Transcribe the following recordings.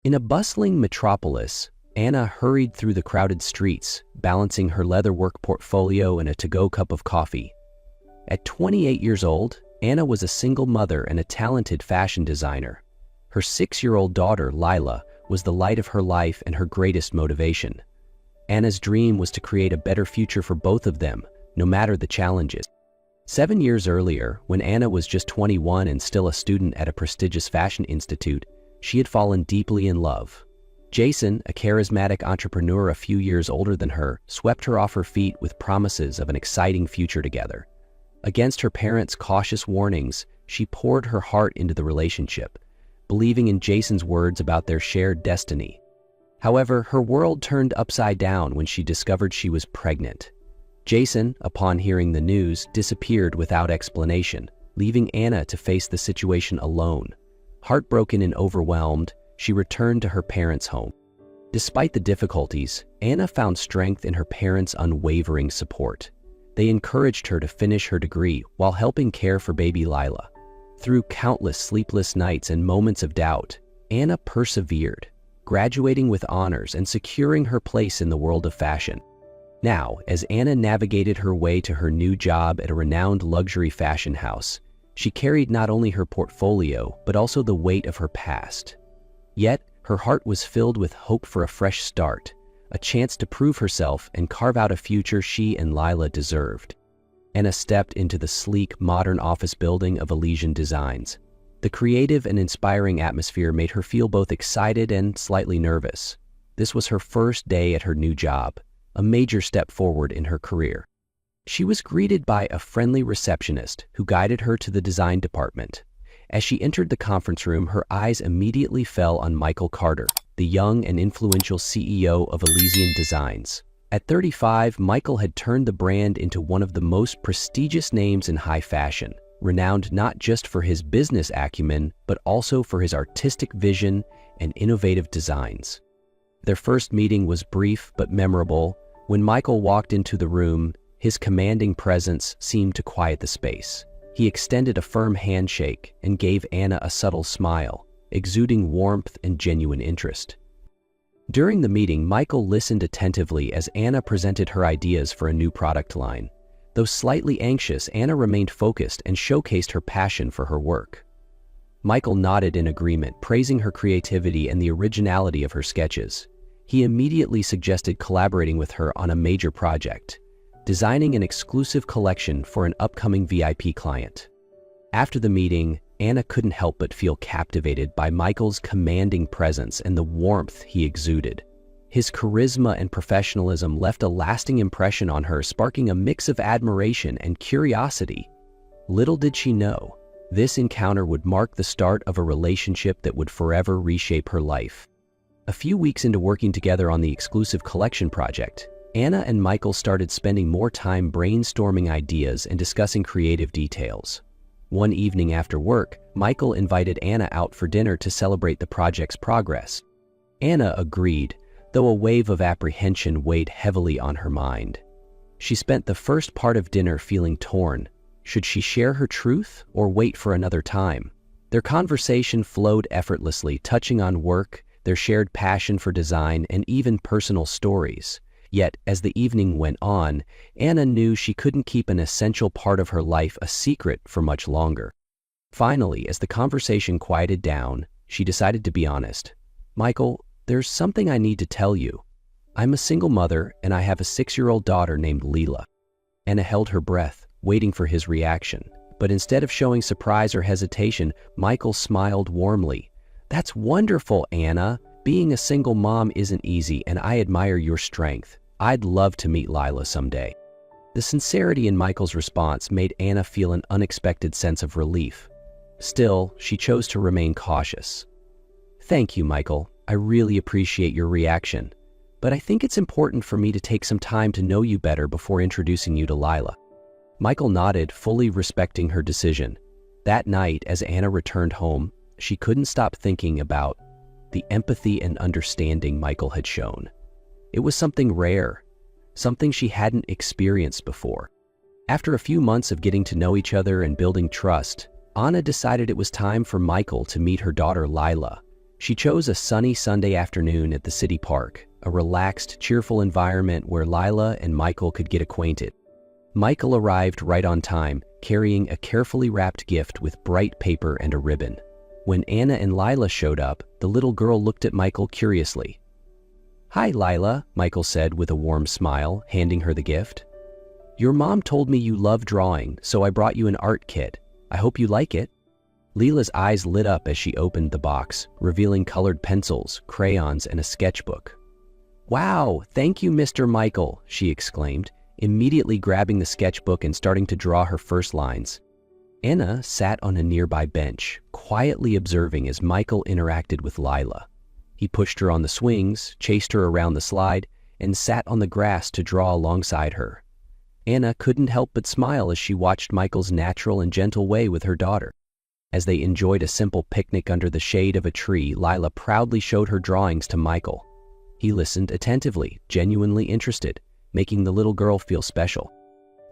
In a bustling metropolis, Anna hurried through the crowded streets, balancing her leatherwork portfolio and a to-go cup of coffee. At 28 years old, Anna was a single mother and a talented fashion designer. Her 6-year-old daughter, Lila, was the light of her life and her greatest motivation. Anna's dream was to create a better future for both of them, no matter the challenges. 7 years earlier, when Anna was just 21 and still a student at a prestigious fashion institute, she had fallen deeply in love. Jason, a charismatic entrepreneur a few years older than her, swept her off her feet with promises of an exciting future together. Against her parents' cautious warnings, she poured her heart into the relationship, believing in Jason's words about their shared destiny. However, her world turned upside down when she discovered she was pregnant. Jason, upon hearing the news, disappeared without explanation, leaving Anna to face the situation alone. Heartbroken and overwhelmed, she returned to her parents' home. Despite the difficulties, Anna found strength in her parents' unwavering support. They encouraged her to finish her degree while helping care for baby Lila. Through countless sleepless nights and moments of doubt, Anna persevered, graduating with honors and securing her place in the world of fashion. Now, as Anna navigated her way to her new job at a renowned luxury fashion house, she carried not only her portfolio, but also the weight of her past. Yet, her heart was filled with hope for a fresh start, a chance to prove herself and carve out a future she and Lila deserved. Anna stepped into the sleek, modern office building of Elysian Designs. The creative and inspiring atmosphere made her feel both excited and slightly nervous. This was her first day at her new job, a major step forward in her career. She was greeted by a friendly receptionist who guided her to the design department. As she entered the conference room, her eyes immediately fell on Michael Carter, the young and influential CEO of Elysian Designs. At 35, Michael had turned the brand into one of the most prestigious names in high fashion, renowned not just for his business acumen, but also for his artistic vision and innovative designs. Their first meeting was brief but memorable. When Michael walked into the room, his commanding presence seemed to quiet the space. He extended a firm handshake and gave Anna a subtle smile, exuding warmth and genuine interest. During the meeting, Michael listened attentively as Anna presented her ideas for a new product line. Though slightly anxious, Anna remained focused and showcased her passion for her work. Michael nodded in agreement, praising her creativity and the originality of her sketches. He immediately suggested collaborating with her on a major project, designing an exclusive collection for an upcoming VIP client. After the meeting, Anna couldn't help but feel captivated by Michael's commanding presence and the warmth he exuded. His charisma and professionalism left a lasting impression on her, sparking a mix of admiration and curiosity. Little did she know, this encounter would mark the start of a relationship that would forever reshape her life. A few weeks into working together on the exclusive collection project, Anna and Michael started spending more time brainstorming ideas and discussing creative details. One evening after work, Michael invited Anna out for dinner to celebrate the project's progress. Anna agreed, though a wave of apprehension weighed heavily on her mind. She spent the first part of dinner feeling torn. Should she share her truth or wait for another time? Their conversation flowed effortlessly, touching on work, their shared passion for design, and even personal stories. Yet, as the evening went on, Anna knew she couldn't keep an essential part of her life a secret for much longer. Finally, as the conversation quieted down, she decided to be honest. "Michael, there's something I need to tell you. I'm a single mother and I have a 6-year-old daughter named Lila." Anna held her breath, waiting for his reaction. But instead of showing surprise or hesitation, Michael smiled warmly. "That's wonderful, Anna. Being a single mom isn't easy, and I admire your strength. I'd love to meet Lila someday." The sincerity in Michael's response made Anna feel an unexpected sense of relief. Still, she chose to remain cautious. "Thank you, Michael. I really appreciate your reaction. But I think it's important for me to take some time to know you better before introducing you to Lila." Michael nodded, fully respecting her decision. That night, as Anna returned home, she couldn't stop thinking about the empathy and understanding Michael had shown. It was something rare, something she hadn't experienced before. After a few months of getting to know each other and building trust, Anna decided it was time for Michael to meet her daughter Lila. She chose a sunny Sunday afternoon at the city park, a relaxed, cheerful environment where Lila and Michael could get acquainted. Michael arrived right on time, carrying a carefully wrapped gift with bright paper and a ribbon. When Anna and Lila showed up, the little girl looked at Michael curiously. "Hi, Lila," Michael said with a warm smile, handing her the gift. "Your mom told me you love drawing, so I brought you an art kit. I hope you like it." Lila's eyes lit up as she opened the box, revealing colored pencils, crayons, and a sketchbook. "Wow, thank you, Mr. Michael," she exclaimed, immediately grabbing the sketchbook and starting to draw her first lines. Anna sat on a nearby bench, quietly observing as Michael interacted with Lila. He pushed her on the swings, chased her around the slide, and sat on the grass to draw alongside her. Anna couldn't help but smile as she watched Michael's natural and gentle way with her daughter. As they enjoyed a simple picnic under the shade of a tree, Lila proudly showed her drawings to Michael. He listened attentively, genuinely interested, making the little girl feel special.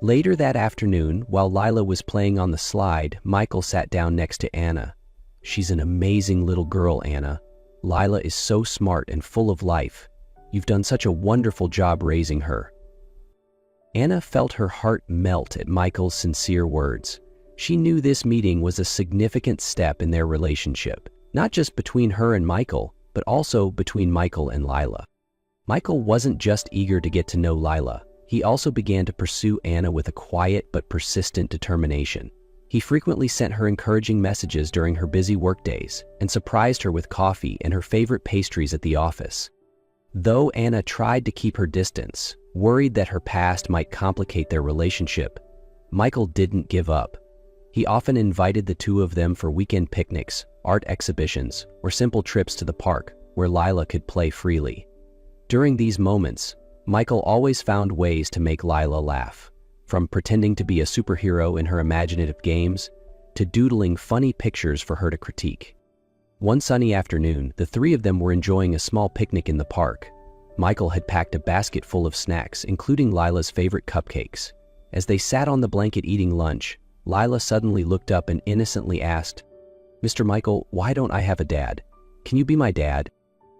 Later that afternoon, while Lila was playing on the slide, Michael sat down next to Anna. "She's an amazing little girl, Anna. Lila is so smart and full of life. You've done such a wonderful job raising her." Anna felt her heart melt at Michael's sincere words. She knew this meeting was a significant step in their relationship, not just between her and Michael, but also between Michael and Lila. Michael wasn't just eager to get to know Lila. He also began to pursue Anna with a quiet but persistent determination. He frequently sent her encouraging messages during her busy workdays and surprised her with coffee and her favorite pastries at the office. Though Anna tried to keep her distance, worried that her past might complicate their relationship, Michael didn't give up. He often invited the two of them for weekend picnics, art exhibitions, or simple trips to the park where Lila could play freely. During these moments, Michael always found ways to make Lila laugh, from pretending to be a superhero in her imaginative games to doodling funny pictures for her to critique. One sunny afternoon, the three of them were enjoying a small picnic in the park. Michael had packed a basket full of snacks, including Lila's favorite cupcakes. As they sat on the blanket eating lunch, Lila suddenly looked up and innocently asked, "Mr. Michael, why don't I have a dad? Can you be my dad?"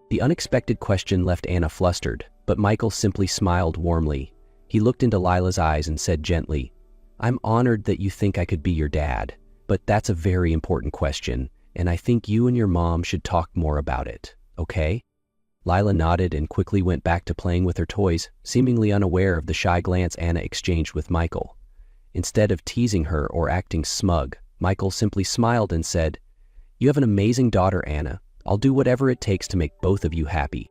The unexpected question left Anna flustered, but Michael simply smiled warmly. He looked into Lila's eyes and said gently, "I'm honored that you think I could be your dad, but that's a very important question, and I think you and your mom should talk more about it, okay?" Lila nodded and quickly went back to playing with her toys, seemingly unaware of the shy glance Anna exchanged with Michael. Instead of teasing her or acting smug, Michael simply smiled and said, "You have an amazing daughter, Anna. I'll do whatever it takes to make both of you happy."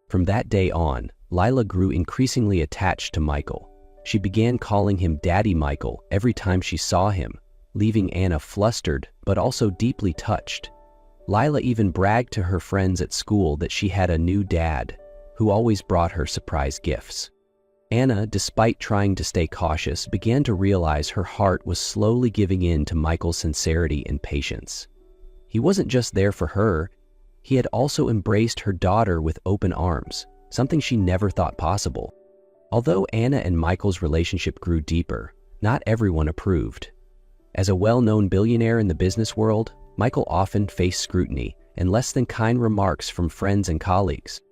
From that day on, Lila grew increasingly attached to Michael. She began calling him Daddy Michael every time she saw him, leaving Anna flustered but also deeply touched. Lila even bragged to her friends at school that she had a new dad, who always brought her surprise gifts. Anna, despite trying to stay cautious, began to realize her heart was slowly giving in to Michael's sincerity and patience. He wasn't just there for her, he had also embraced her daughter with open arms, something she never thought possible. Although Anna and Michael's relationship grew deeper, not everyone approved. As a well-known billionaire in the business world, Michael often faced scrutiny and less than kind remarks from friends and colleagues.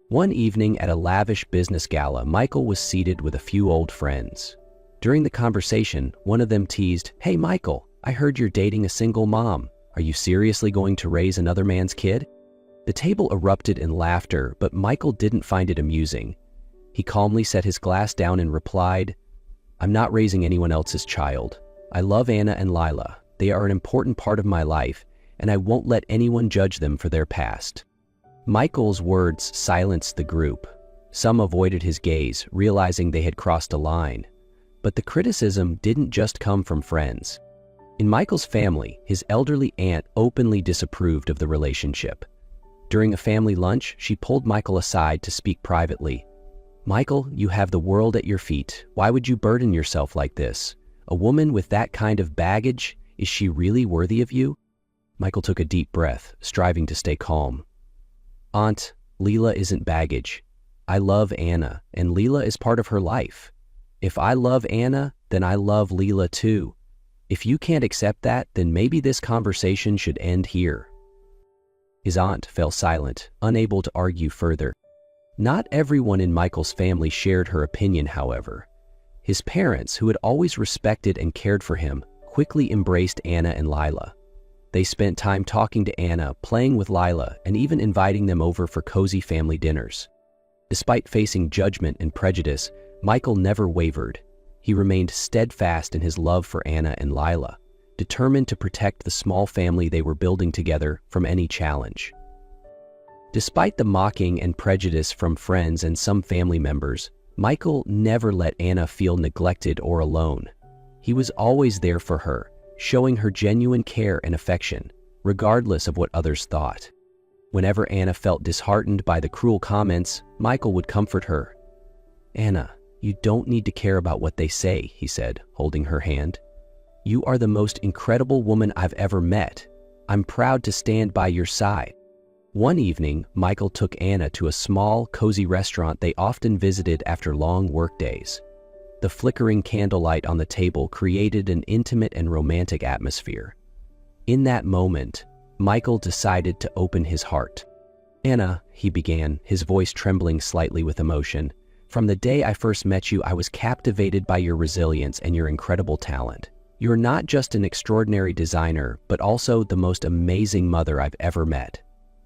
One evening at a lavish business gala, Michael was seated with a few old friends. During the conversation, one of them teased, "Hey Michael, I heard you're dating a single mom. Are you seriously going to raise another man's kid?" The table erupted in laughter, but Michael didn't find it amusing. He calmly set his glass down and replied, "I'm not raising anyone else's child. I love Anna and Lila. They are an important part of my life, and I won't let anyone judge them for their past." Michael's words silenced the group. Some avoided his gaze, realizing they had crossed a line. But the criticism didn't just come from friends. In Michael's family, his elderly aunt openly disapproved of the relationship. During a family lunch, she pulled Michael aside to speak privately. "Michael, you have the world at your feet. Why would you burden yourself like this? A woman with that kind of baggage, is she really worthy of you?" Michael took a deep breath, striving to stay calm. "Aunt, Lila isn't baggage. I love Anna, and Lila is part of her life. If I love Anna, then I love Lila too. If you can't accept that, then maybe this conversation should end here." His aunt fell silent, unable to argue further. Not everyone in Michael's family shared her opinion, however. His parents, who had always respected and cared for him, quickly embraced Anna and Lila. They spent time talking to Anna, playing with Lila, and even inviting them over for cozy family dinners. Despite facing judgment and prejudice, Michael never wavered. He remained steadfast in his love for Anna and Lila, determined to protect the small family they were building together from any challenge. Despite the mocking and prejudice from friends and some family members, Michael never let Anna feel neglected or alone. He was always there for her, showing her genuine care and affection, regardless of what others thought. Whenever Anna felt disheartened by the cruel comments, Michael would comfort her. "Anna, you don't need to care about what they say," he said, holding her hand. "You are the most incredible woman I've ever met. I'm proud to stand by your side." One evening, Michael took Anna to a small, cozy restaurant they often visited after long workdays. The flickering candlelight on the table created an intimate and romantic atmosphere. In that moment, Michael decided to open his heart. "Anna," he began, his voice trembling slightly with emotion, "from the day I first met you, I was captivated by your resilience and your incredible talent. You're not just an extraordinary designer, but also the most amazing mother I've ever met.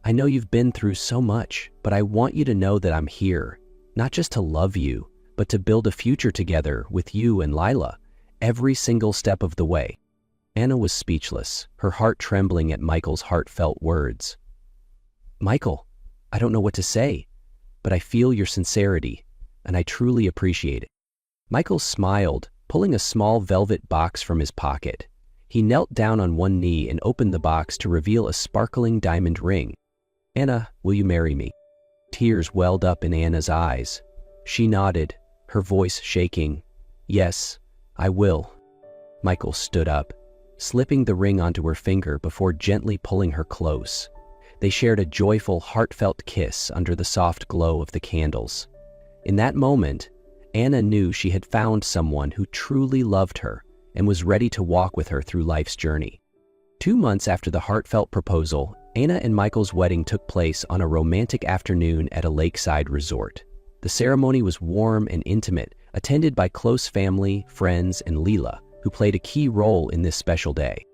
I know you've been through so much, but I want you to know that I'm here, not just to love you, but to build a future together with you and Lila, every single step of the way." Anna was speechless, her heart trembling at Michael's heartfelt words. "Michael, I don't know what to say, but I feel your sincerity, and I truly appreciate it." Michael smiled, pulling a small velvet box from his pocket. He knelt down on one knee and opened the box to reveal a sparkling diamond ring. "Anna, will you marry me?" Tears welled up in Anna's eyes. She nodded, her voice shaking. "Yes, I will." Michael stood up, slipping the ring onto her finger before gently pulling her close. They shared a joyful, heartfelt kiss under the soft glow of the candles. In that moment, Anna knew she had found someone who truly loved her and was ready to walk with her through life's journey. 2 months after the heartfelt proposal, Anna and Michael's wedding took place on a romantic afternoon at a lakeside resort. The ceremony was warm and intimate, attended by close family, friends, and Lila, who played a key role in this special day.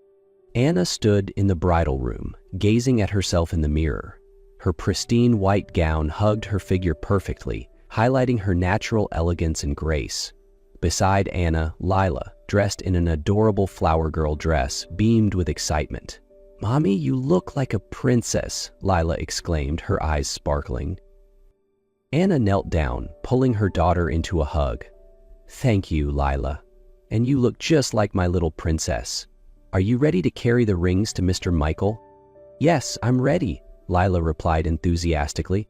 Anna stood in the bridal room, gazing at herself in the mirror. Her pristine white gown hugged her figure perfectly, highlighting her natural elegance and grace. Beside Anna, Lila, dressed in an adorable flower girl dress, beamed with excitement. "Mommy, you look like a princess," Lila exclaimed, her eyes sparkling. Anna knelt down, pulling her daughter into a hug. "Thank you, Lila. And you look just like my little princess. Are you ready to carry the rings to Mr. Michael?" "Yes, I'm ready," Lila replied enthusiastically.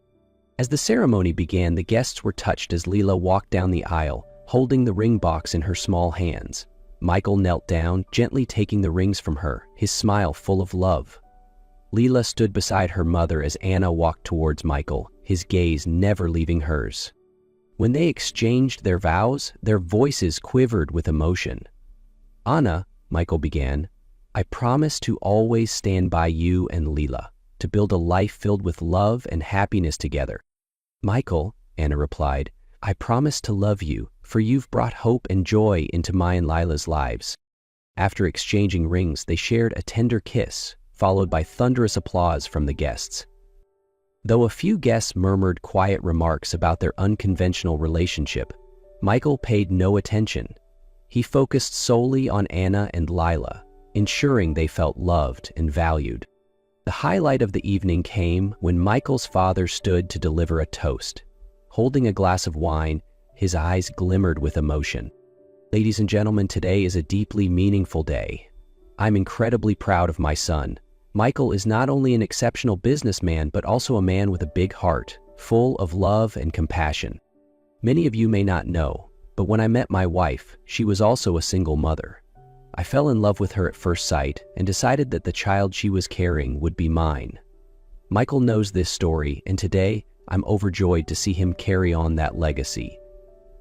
As the ceremony began, the guests were touched as Lila walked down the aisle, holding the ring box in her small hands. Michael knelt down, gently taking the rings from her, his smile full of love. Lila stood beside her mother as Anna walked towards Michael, his gaze never leaving hers. When they exchanged their vows, their voices quivered with emotion. "Anna," Michael began, "I promise to always stand by you and Lila, to build a life filled with love and happiness together." "Michael," Anna replied, "I promise to love you, for you've brought hope and joy into my and Lila's lives." After exchanging rings, they shared a tender kiss, followed by thunderous applause from the guests. Though a few guests murmured quiet remarks about their unconventional relationship, Michael paid no attention. He focused solely on Anna and Lila, ensuring they felt loved and valued. The highlight of the evening came when Michael's father stood to deliver a toast. Holding a glass of wine, his eyes glimmered with emotion. "Ladies and gentlemen, today is a deeply meaningful day. I'm incredibly proud of my son. Michael is not only an exceptional businessman, but also a man with a big heart, full of love and compassion. Many of you may not know, but when I met my wife, she was also a single mother. I fell in love with her at first sight and decided that the child she was carrying would be mine. Michael knows this story, and today I'm overjoyed to see him carry on that legacy,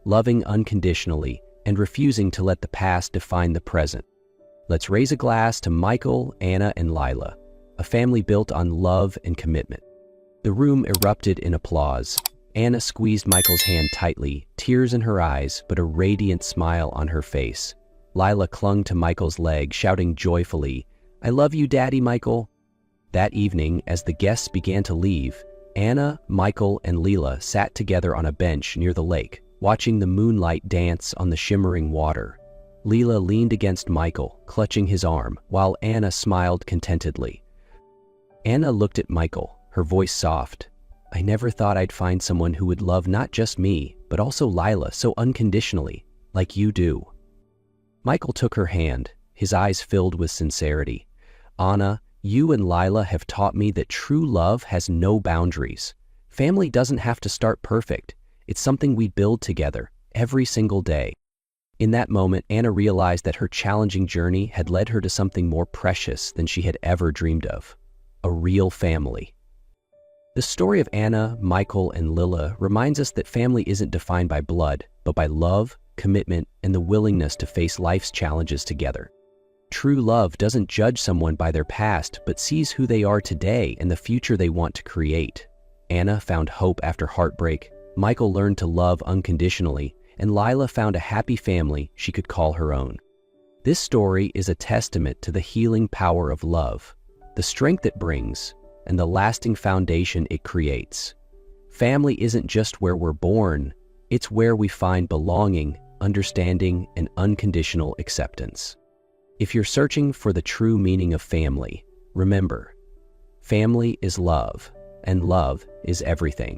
loving unconditionally and refusing to let the past define the present. Let's raise a glass to Michael, Anna, and Lila, a family built on love and commitment. The room erupted in applause. Anna squeezed Michael's hand tightly, tears in her eyes, but a radiant smile on her face. Lila clung to Michael's leg, shouting joyfully, "I love you, Daddy Michael." That evening, as the guests began to leave, Anna, Michael, and Lila sat together on a bench near the lake, watching the moonlight dance on the shimmering water. Lila leaned against Michael, clutching his arm, while Anna smiled contentedly. Anna looked at Michael, her voice soft. "I never thought I'd find someone who would love not just me, but also Lila so unconditionally, like you do." Michael took her hand, his eyes filled with sincerity. "Anna, you and Lila have taught me that true love has no boundaries. Family doesn't have to start perfect. It's something we build together, every single day." In that moment, Anna realized that her challenging journey had led her to something more precious than she had ever dreamed of: a real family. The story of Anna, Michael, and Lila reminds us that family isn't defined by blood, but by love, commitment, and the willingness to face life's challenges together. True love doesn't judge someone by their past, but sees who they are today and the future they want to create. Anna found hope after heartbreak, Michael learned to love unconditionally, and Lila found a happy family she could call her own. This story is a testament to the healing power of love, the strength it brings, and the lasting foundation it creates. Family isn't just where we're born, it's where we find belonging, understanding, and unconditional acceptance. If you're searching for the true meaning of family, remember, family is love, and love is everything.